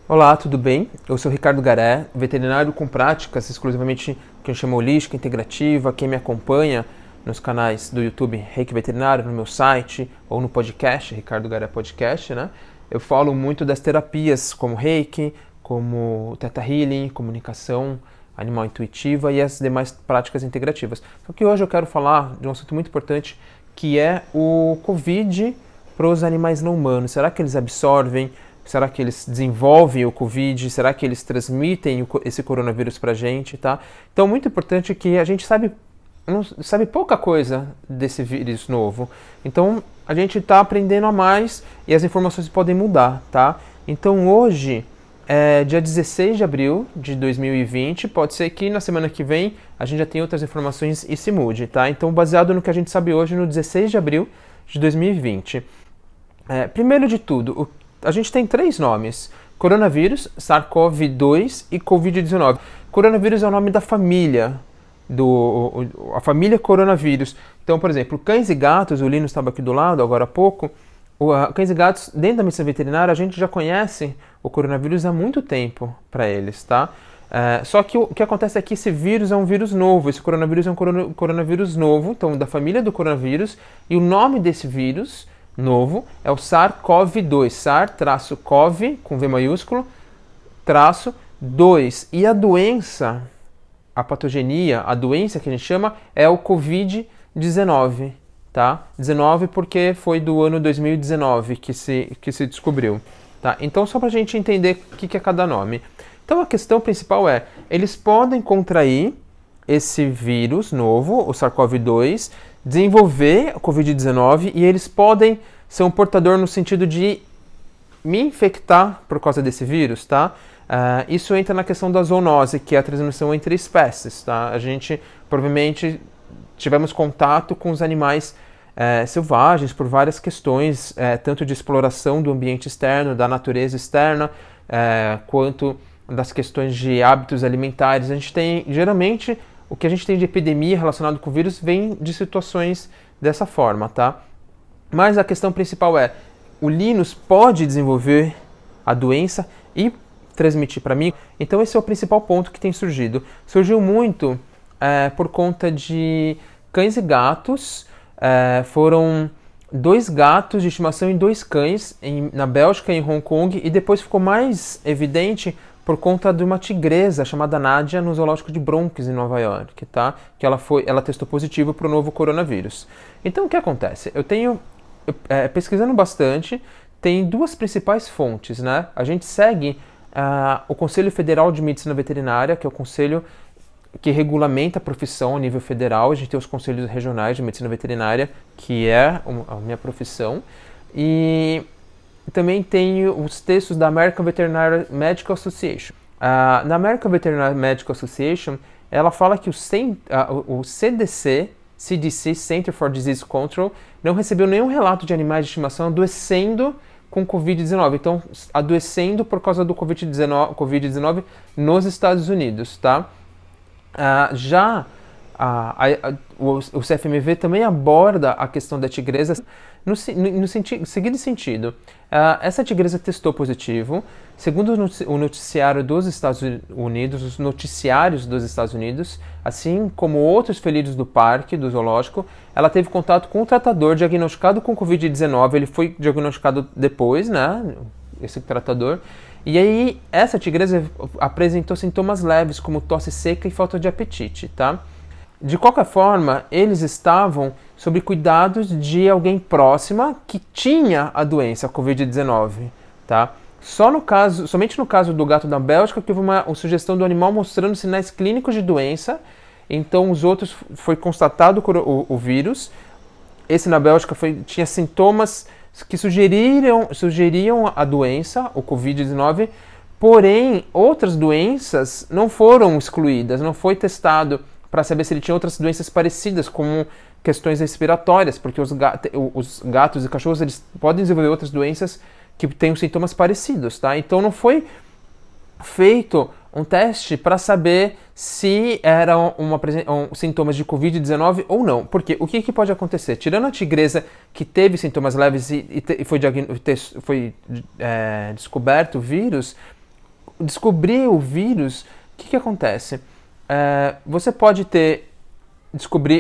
Olá, tudo bem? Eu sou Ricardo Garé, veterinário com práticas exclusivamente que eu chamo holística, integrativa. Quem me acompanha nos canais do YouTube Reiki Veterinário, no meu site ou no podcast, Ricardo Garé Podcast, né? Eu falo muito das terapias como Reiki, como Theta Healing, comunicação animal intuitiva e as demais práticas integrativas. Só que hoje eu quero falar de um assunto muito importante que é o Covid para os animais não humanos. Será que eles absorvem? Será que eles desenvolvem o Covid? Será que eles transmitem esse coronavírus pra gente, tá? Então, muito importante que a gente sabe pouca coisa desse vírus novo. Então, a gente está aprendendo a mais e as informações podem mudar, tá? Então, hoje, dia 16 de abril de 2020, pode ser que na semana que vem a gente já tenha outras informações e se mude, tá? Então, baseado no que a gente sabe hoje, no 16 de abril de 2020. Primeiro de tudo, a gente tem 3 nomes: coronavírus, SARS-CoV-2 e Covid-19. Coronavírus é o nome da família, a família coronavírus. Então, por exemplo, cães e gatos, o Linus estava aqui do lado agora há pouco, cães e gatos, dentro da medicina veterinária, a gente já conhece o coronavírus há muito tempo para eles, tá? Só que o que acontece é que esse vírus é um vírus novo, esse coronavírus é um coronavírus novo, então da família do coronavírus, e o nome desse vírus novo é o SARS-CoV-2, SARS-CoV, com V maiúsculo, traço 2. E a doença, a patogenia, a doença que a gente chama é o Covid-19, tá? 19 porque foi do ano 2019 que se descobriu, tá? Então, só pra gente entender o que é cada nome. Então, a questão principal é, eles podem contrair esse vírus novo, o SARS-CoV-2, desenvolver o Covid-19 e eles podem ser um portador no sentido de me infectar por causa desse vírus, tá? Isso entra na questão da zoonose, que é a transmissão entre espécies, tá? A gente provavelmente tivemos contato com os animais selvagens por várias questões, tanto de exploração do ambiente externo, da natureza externa, quanto das questões de hábitos alimentares. A gente tem, geralmente, o que a gente tem de epidemia relacionado com o vírus vem de situações dessa forma, tá? Mas a questão principal é, o Linus pode desenvolver a doença e transmitir para mim? Então esse é o principal ponto que tem surgido. Surgiu muito por conta de cães e gatos. Foram 2 gatos de estimação e 2 cães na Bélgica e em Hong Kong, e depois ficou mais evidente por conta de uma tigresa chamada Nádia no zoológico de Bronx, em Nova York, tá? Que ela testou positivo para o novo coronavírus. Então, o que acontece? Eu tenho, pesquisando bastante, tem 2 principais fontes, né? A gente segue o Conselho Federal de Medicina Veterinária, que é o conselho que regulamenta a profissão a nível federal. A gente tem os conselhos regionais de medicina veterinária, que é a minha profissão, e também tenho os textos da American Veterinary Medical Association. Na American Veterinary Medical Association, ela fala que o CDC, Center for Disease Control, não recebeu nenhum relato de animais de estimação adoecendo com Covid-19. Então, adoecendo por causa do Covid-19 nos Estados Unidos, tá? O CFMV também aborda a questão da tigresa no seguinte sentido. Essa tigresa testou positivo. Segundo o noticiário dos Estados Unidos, os noticiários dos Estados Unidos, assim como outros felinos do parque, do zoológico, ela teve contato com um tratador diagnosticado com Covid-19. Ele foi diagnosticado depois, né? Esse tratador. E aí, essa tigresa apresentou sintomas leves, como tosse seca e falta de apetite, tá? De qualquer forma, eles estavam sob cuidados de alguém próxima que tinha a doença, a Covid-19, tá? Somente no caso do gato da Bélgica, que houve uma sugestão do animal mostrando sinais clínicos de doença. Então, os outros foi constatado o vírus. Esse na Bélgica tinha sintomas que sugeriam a doença, o Covid-19, porém, outras doenças não foram excluídas, não foi testado para saber se ele tinha outras doenças parecidas, como questões respiratórias, porque os gatos e cachorros eles podem desenvolver outras doenças que têm sintomas parecidos, tá? Então não foi feito um teste para saber se eram sintomas de Covid-19 ou não. Porque o que pode acontecer? Tirando a tigresa que teve sintomas leves e foi descoberto o vírus, descobrir o vírus, o que acontece? Você pode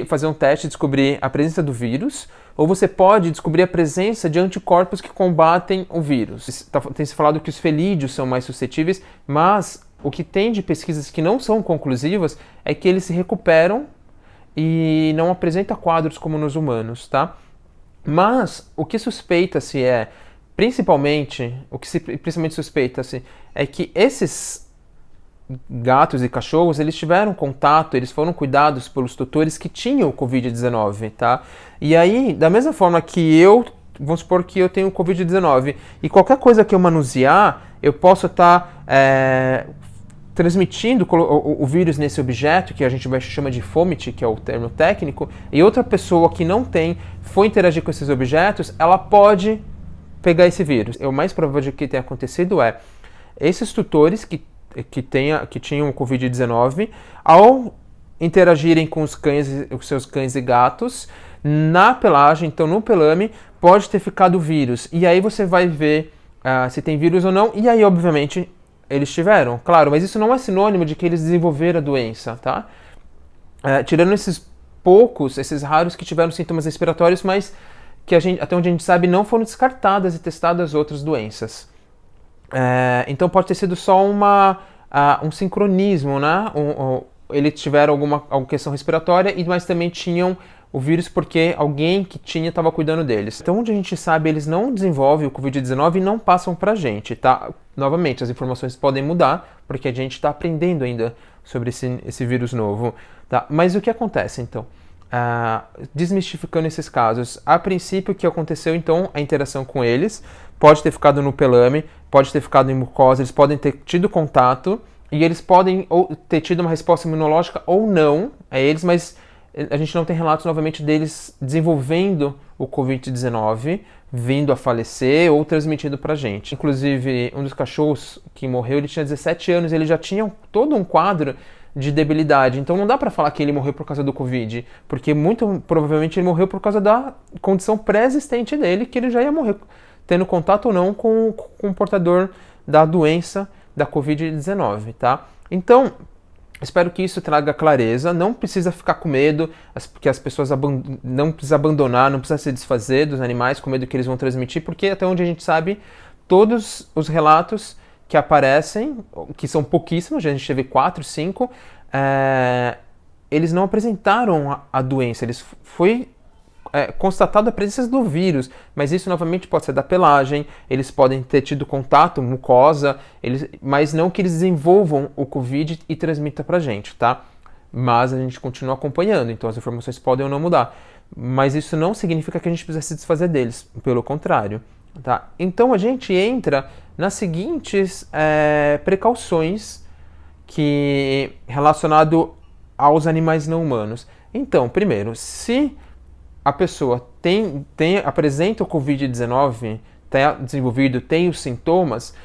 fazer um teste e descobrir a presença do vírus, ou você pode descobrir a presença de anticorpos que combatem o vírus. Tem se falado que os felídeos são mais suscetíveis, mas o que tem de pesquisas que não são conclusivas é que eles se recuperam e não apresentam quadros como nos humanos, tá? Mas o que suspeita-se principalmente suspeita-se é que esses gatos e cachorros, eles tiveram contato, eles foram cuidados pelos tutores que tinham o Covid-19, tá? E aí, da mesma forma que vamos supor que eu tenho o Covid-19, e qualquer coisa que eu manusear, eu posso estar transmitindo o vírus nesse objeto, que a gente chama de fomit, que é o termo técnico, e outra pessoa que não foi interagir com esses objetos, ela pode pegar esse vírus. O mais provável de que tenha acontecido esses tutores que tinham o Covid-19, ao interagirem com os seus cães e gatos, na pelagem, então no pelame, pode ter ficado o vírus. E aí você vai ver se tem vírus ou não, e aí, obviamente, eles tiveram. Claro, mas isso não é sinônimo de que eles desenvolveram a doença, tá? Tirando esses raros que tiveram sintomas respiratórios, mas que até onde a gente sabe não foram descartadas e testadas outras doenças. Então pode ter sido só um sincronismo, né? Eles tiveram alguma questão respiratória, mas também tinham o vírus porque alguém que tinha estava cuidando deles. Então, onde a gente sabe, eles não desenvolvem o Covid-19 e não passam pra gente, tá? Novamente, as informações podem mudar, porque a gente está aprendendo ainda sobre esse vírus novo, tá? Mas o que acontece, então? Desmistificando esses casos, a princípio o que aconteceu, então, a interação com eles pode ter ficado no pelame, pode ter ficado em mucosa, eles podem ter tido contato e eles podem ter tido uma resposta imunológica ou não a eles, mas a gente não tem relatos novamente deles desenvolvendo o Covid-19, vindo a falecer ou transmitindo pra gente. Inclusive, um dos cachorros que morreu, ele tinha 17 anos, ele já tinha todo um quadro de debilidade. Então não dá pra falar que ele morreu por causa do Covid, porque muito provavelmente ele morreu por causa da condição pré-existente dele, que ele já ia morrer tendo contato ou não com o portador da doença da Covid-19, tá? Então, espero que isso traga clareza. Não precisa ficar com medo, porque as pessoas não precisam abandonar, não precisa se desfazer dos animais com medo que eles vão transmitir, porque até onde a gente sabe, todos os relatos que aparecem, que são pouquíssimos, a gente teve 4, 5, eles não apresentaram a doença, foi constatada a presença do vírus, mas isso novamente pode ser da pelagem, eles podem ter tido contato, mucosa, mas não que eles desenvolvam o Covid e transmitam pra gente, tá? Mas a gente continua acompanhando, então as informações podem ou não mudar. Mas isso não significa que a gente precisa se desfazer deles, pelo contrário, tá? Então a gente entra nas seguintes precauções relacionado aos animais não humanos. Então, primeiro, se a pessoa apresenta o Covid-19, está desenvolvido, tem os sintomas,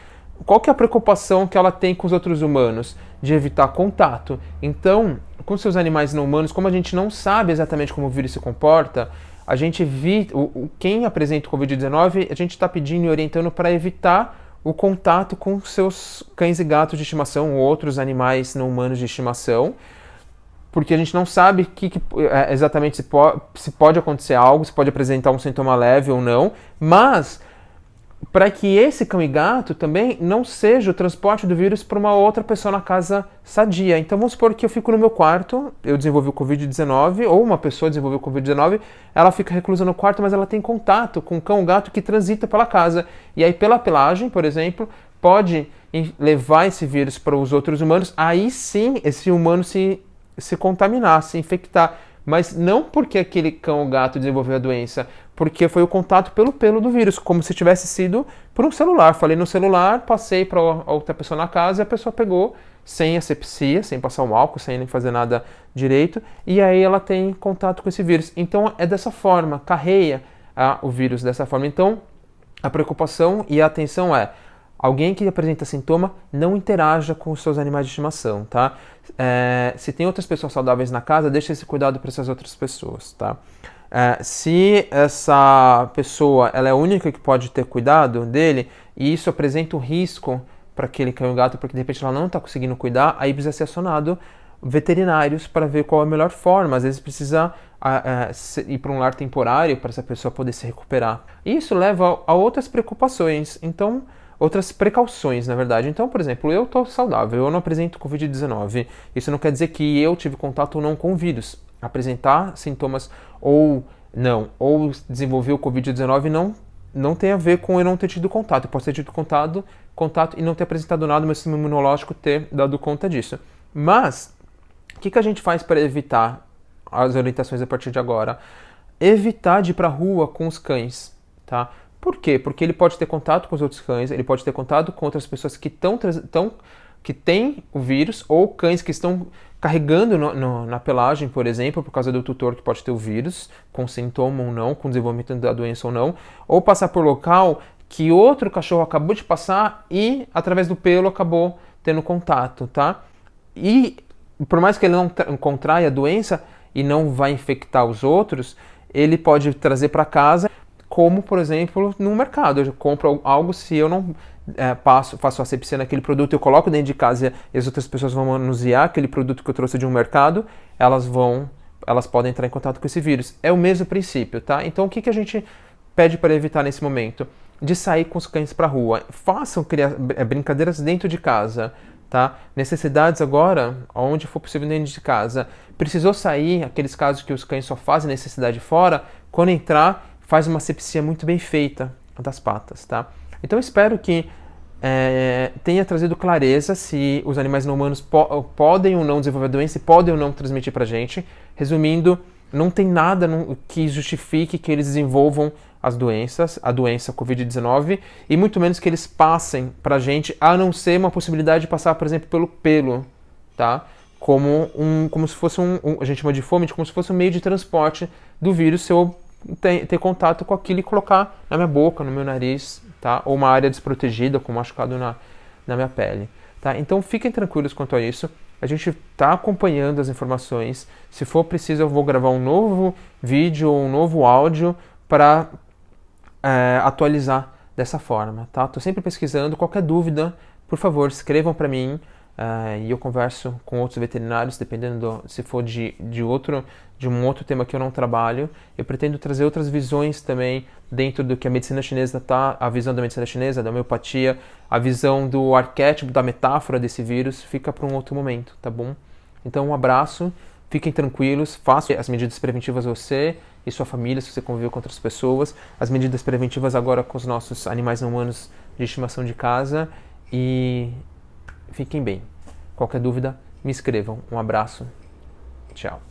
qual que é a preocupação que ela tem com os outros humanos? De evitar contato. Então, com seus animais não humanos, como a gente não sabe exatamente como o vírus se comporta, a gente quem apresenta o Covid-19, a gente está pedindo e orientando para evitar o contato com seus cães e gatos de estimação ou outros animais não humanos de estimação, porque a gente não sabe exatamente se pode acontecer algo, se pode apresentar um sintoma leve ou não, mas para que esse cão e gato também não seja o transporte do vírus para uma outra pessoa na casa sadia. Então vamos supor que eu fico no meu quarto, eu desenvolvi o Covid-19, ou uma pessoa desenvolveu o Covid-19, ela fica reclusa no quarto, mas ela tem contato com um cão ou gato que transita pela casa. E aí pela pelagem, por exemplo, pode levar esse vírus para os outros humanos, aí sim esse humano se contaminar, se infectar, mas não porque aquele cão ou gato desenvolveu a doença, porque foi o contato pelo pelo do vírus, como se tivesse sido por um celular. Falei no celular, passei para outra pessoa na casa e a pessoa pegou sem asepsia, sem passar um álcool, sem nem fazer nada direito, e aí ela tem contato com esse vírus. Então é dessa forma, carreia o vírus dessa forma. Então a preocupação e a atenção Alguém que apresenta sintoma, não interaja com os seus animais de estimação, tá? Se tem outras pessoas saudáveis na casa, deixa esse cuidado para essas outras pessoas, tá? Se essa pessoa ela é a única que pode ter cuidado dele e isso apresenta um risco para aquele cão e gato, porque de repente ela não está conseguindo cuidar, aí precisa ser acionado veterinários para ver qual é a melhor forma. Às vezes precisa ir para um lar temporário para essa pessoa poder se recuperar. E isso leva a outras preocupações, então outras precauções, na verdade. Então, por exemplo, eu estou saudável, eu não apresento Covid-19. Isso não quer dizer que eu tive contato ou não com o vírus. Apresentar sintomas ou não, ou desenvolver o Covid-19 não tem a ver com eu não ter tido contato. Eu posso ter tido contato e não ter apresentado nada, meu sistema imunológico ter dado conta disso. Mas, o que a gente faz para evitar as orientações a partir de agora? Evitar de ir para a rua com os cães, tá? Por quê? Porque ele pode ter contato com os outros cães, ele pode ter contato com outras pessoas que têm o vírus, ou cães que estão carregando na pelagem, por exemplo, por causa do tutor que pode ter o vírus, com sintoma ou não, com desenvolvimento da doença ou passar por local que outro cachorro acabou de passar e, através do pelo, acabou tendo contato, tá? E, por mais que ele não contraia a doença e não vai infectar os outros, ele pode trazer para casa, como, por exemplo, no mercado. Eu compro algo, se eu não faço asepsia naquele produto, eu coloco dentro de casa e as outras pessoas vão manusear aquele produto que eu trouxe de um mercado, elas podem entrar em contato com esse vírus. É o mesmo princípio, tá? Então, o que a gente pede para evitar nesse momento? De sair com os cães para a rua. Façam brincadeiras dentro de casa, tá? Necessidades agora, onde for possível dentro de casa. Precisou sair, aqueles casos que os cães só fazem necessidade fora, quando entrar, faz uma asepsia muito bem feita das patas, tá? Então, espero que tenha trazido clareza se os animais não humanos podem ou não desenvolver a doença e podem ou não transmitir pra gente. Resumindo, não tem nada que justifique que eles desenvolvam a doença Covid-19, e muito menos que eles passem pra gente, a não ser uma possibilidade de passar, por exemplo, pelo pelo, tá? Como se fosse a gente chama de fômite, como se fosse um meio de transporte do vírus, se eu ter contato com aquilo e colocar na minha boca, no meu nariz, tá? Ou uma área desprotegida, com machucado na minha pele, tá? Então fiquem tranquilos quanto a isso. A gente está acompanhando as informações. Se for preciso, eu vou gravar um novo vídeo ou um novo áudio para atualizar dessa forma, tá? Estou sempre pesquisando. Qualquer dúvida, por favor, escrevam para mim. E eu converso com outros veterinários, dependendo se for de um outro tema que eu não trabalho. Eu pretendo trazer outras visões também dentro do que a medicina chinesa tá, a visão da medicina chinesa, da homeopatia, a visão do arquétipo, da metáfora desse vírus, fica para um outro momento, tá bom? Então um abraço, fiquem tranquilos, façam as medidas preventivas você e sua família, se você conviveu com outras pessoas, as medidas preventivas agora com os nossos animais não humanos de estimação de casa, e fiquem bem. Qualquer dúvida, me escrevam. Um abraço. Tchau.